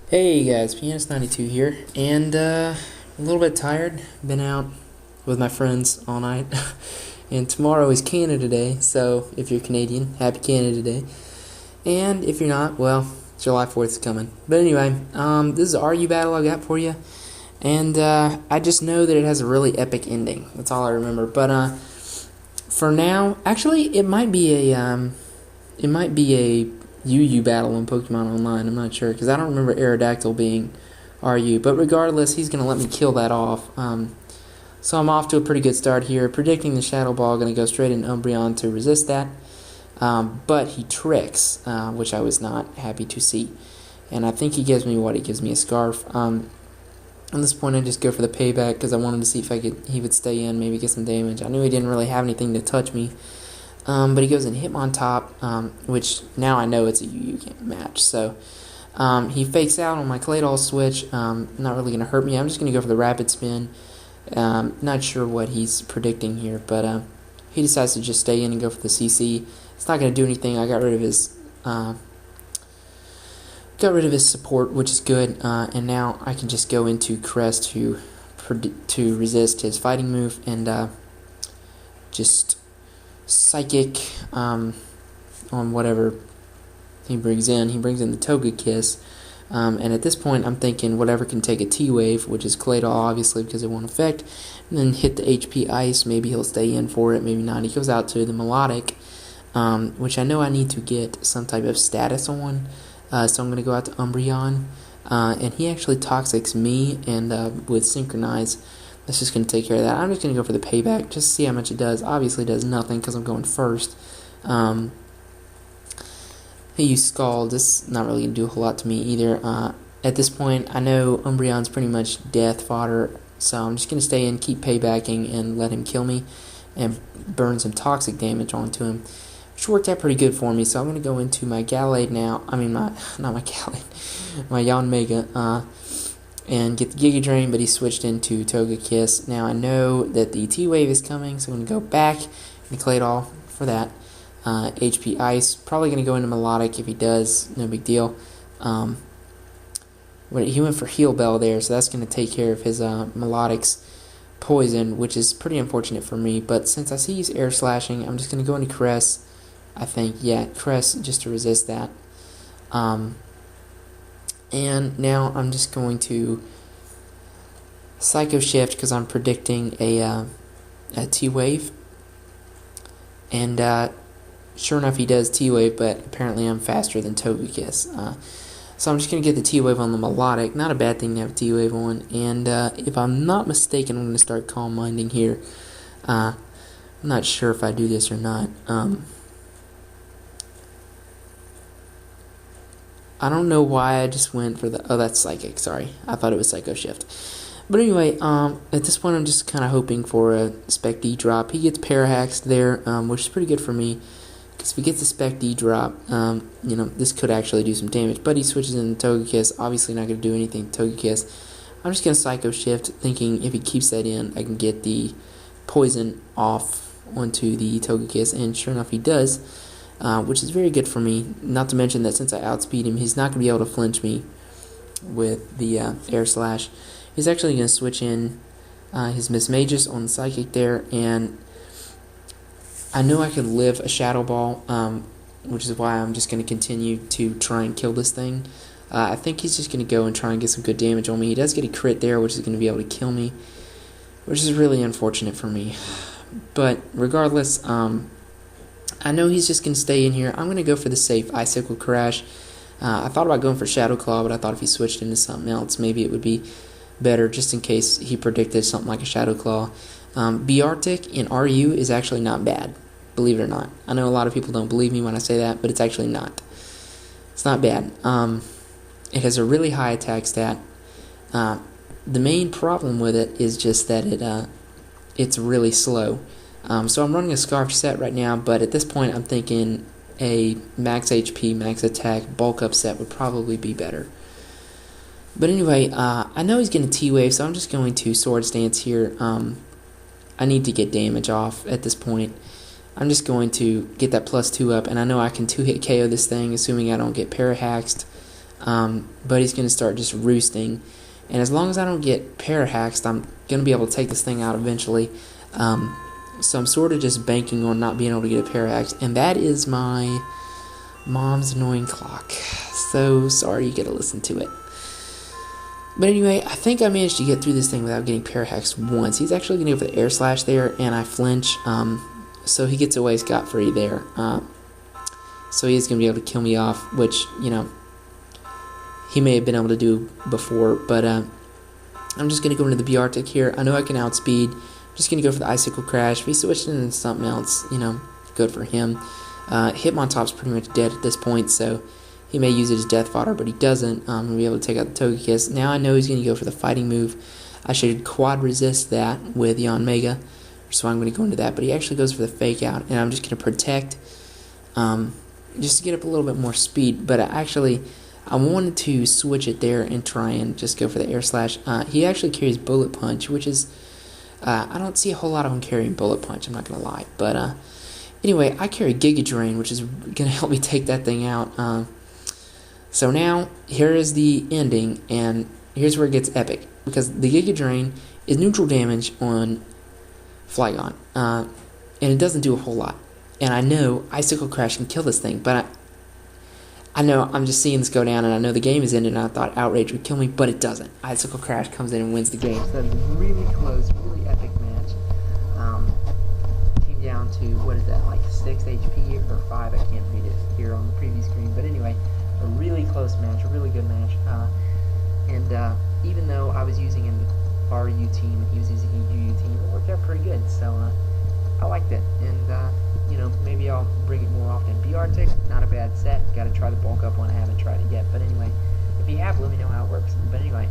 Hey guys, Pianist92 here, and a little bit tired. Been out with my friends all night, and tomorrow is Canada Day, so if you're Canadian, happy Canada Day. And if you're not, well, July 4th is coming. But anyway, this is the RU battle I got for you, and I just know that it has a really epic ending. That's all I remember. But for now, actually, it might be a UU battle in Pokemon Online. I'm not sure because I don't remember Aerodactyl being RU. But regardless, he's going to let me kill that off. So I'm off to a pretty good start here. Predicting the Shadow Ball, going to go straight in Umbreon to resist that. But he tricks, which I was not happy to see. And I think he gives me what? He gives me a Scarf. At this point, I just go for the payback because I wanted to see if he would stay in, maybe get some damage. I knew he didn't really have anything to touch me. But he goes and Hitmontop, which now I know it's a UU match. So he fakes out on my Claydol switch. Not really going to hurt me. I'm just going to go for the Rapid Spin. Not sure what he's predicting here, but he decides to just stay in and go for the CC. It's not going to do anything. I got rid of his support, which is good. And now I can just go into Crest to resist his fighting move and just Psychic on whatever he brings in. He brings in the Togekiss, and at this point I'm thinking whatever can take a T-Wave, which is Claydol obviously because it won't affect, and then hit the HP Ice. Maybe he'll stay in for it, maybe not. He goes out to the Melodic, which I know I need to get some type of status on, so I'm going to go out to Umbreon, and he actually Toxics me, and with Synchronize, that's just going to take care of that. I'm just going to go for the payback, just to see how much it does. Obviously it does nothing because I'm going first. He used Scald. This is not really going to do a whole lot to me either. At this point, I know Umbreon's pretty much death fodder, so I'm just going to stay in, keep paybacking, and let him kill me, and burn some toxic damage onto him, which worked out pretty good for me. So I'm going to go into my Gallade now. I mean, not my Gallade, my Yanmega. And get the Giga Drain, but he switched into Togekiss. Now I know that the T-Wave is coming, so I'm going to go back and Claydol for that. HP Ice, probably going to go into Melodic. If he does, no big deal. He went for Heal Bell there, so that's going to take care of his Melodic's Poison, which is pretty unfortunate for me. But since I see he's Air Slashing, I'm just going to go into Crest, I think. Yeah, Crest, just to resist that. And now I'm just going to Psycho Shift because I'm predicting a T-Wave. And sure enough, he does T-Wave, but apparently I'm faster than Togekiss. So I'm just going to get the T-Wave on the Melodic. Not a bad thing to have a T-Wave on. And if I'm not mistaken, I'm going to start Calm Minding here. I'm not sure if I do this or not. I don't know why I just went for the... Oh, that's Psychic, sorry. I thought it was Psycho Shift. But anyway, at this point I'm just kind of hoping for a Spec D drop. He gets Parahaxed there, which is pretty good for me. Because if he gets a Spec D drop, this could actually do some damage. But he switches into Togekiss. Obviously not going to do anything to Togekiss. I'm just going to Psycho Shift, thinking if he keeps that in, I can get the Poison off onto the Togekiss. And sure enough, he does. Which is very good for me. Not to mention that since I outspeed him, he's not going to be able to flinch me with the Air Slash. He's actually going to switch in his Miss Magus on the Psychic there, and I know I could live a Shadow Ball, which is why I'm just going to continue to try and kill this thing. I think he's just going to go and try and get some good damage on me. He does get a crit there, which is going to be able to kill me, which is really unfortunate for me. But regardless, I know he's just going to stay in here. I'm going to go for the safe Icicle Crash. I thought about going for Shadow Claw, but I thought if he switched into something else, maybe it would be better, just in case he predicted something like a Shadow Claw. Beartic in RU is actually not bad, believe it or not. I know a lot of people don't believe me when I say that, but it's actually not. It's not bad. It has a really high attack stat. The main problem with it is just that it's really slow. So I'm running a Scarf set right now, but at this point I'm thinking a max HP, max attack, bulk up set would probably be better. But anyway, I know he's going to T-Wave, so I'm just going to Swords Dance here. I need to get damage off at this point. I'm just going to get that +2 up, and I know I can 2-hit KO this thing, assuming I don't get Parahaxed. but he's going to start just roosting. And as long as I don't get parahaxed, I'm going to be able to take this thing out eventually. So I'm sort of just banking on not being able to get a parahax, and that is my mom's annoying clock. So sorry you get to listen to it. But anyway, I think I managed to get through this thing without getting parahaxed once. He's actually going to go for the air slash there, and I flinch. So he gets away scot-free there. So he's going to be able to kill me off, which, you know, he may have been able to do before. But I'm just going to go into the B-Arctic here. I know I can outspeed. I'm just going to go for the Icicle Crash. If he switched into something else, you know, good for him. Hitmontop's pretty much dead at this point, so he may use it as death fodder, but he doesn't. I'm going to be able to take out the Togekiss. Now I know he's going to go for the fighting move. I should quad resist that with Yanmega, so I'm going to go into that. But he actually goes for the fake out, and I'm just going to protect just to get up a little bit more speed. But I wanted to switch it there and try and just go for the air slash. He actually carries Bullet Punch, which is, I don't see a whole lot of him carrying Bullet Punch, I'm not going to lie. But anyway, I carry Giga Drain, which is going to help me take that thing out. So now, here is the ending, and here's where it gets epic. Because the Giga Drain is neutral damage on Flygon, and it doesn't do a whole lot. And I know Icicle Crash can kill this thing, but I know I'm just seeing this go down, and I know the game is ended, and I thought Outrage would kill me, but it doesn't. Icicle Crash comes in and wins the game. So it's a really close, really epic match. Team down to, what is that, like 6 HP or 5? I can't read it here on the preview screen. But anyway, a really close match, a really good match. And even though I was using an RU team and he was using a UU team, it worked out pretty good. So I liked it. And, you know, maybe I'll bring it more often. B-Arctic, not a bad set. Got to try the bulk up one I haven't tried it yet. But anyway, if you have, let me know how it works. But anyway,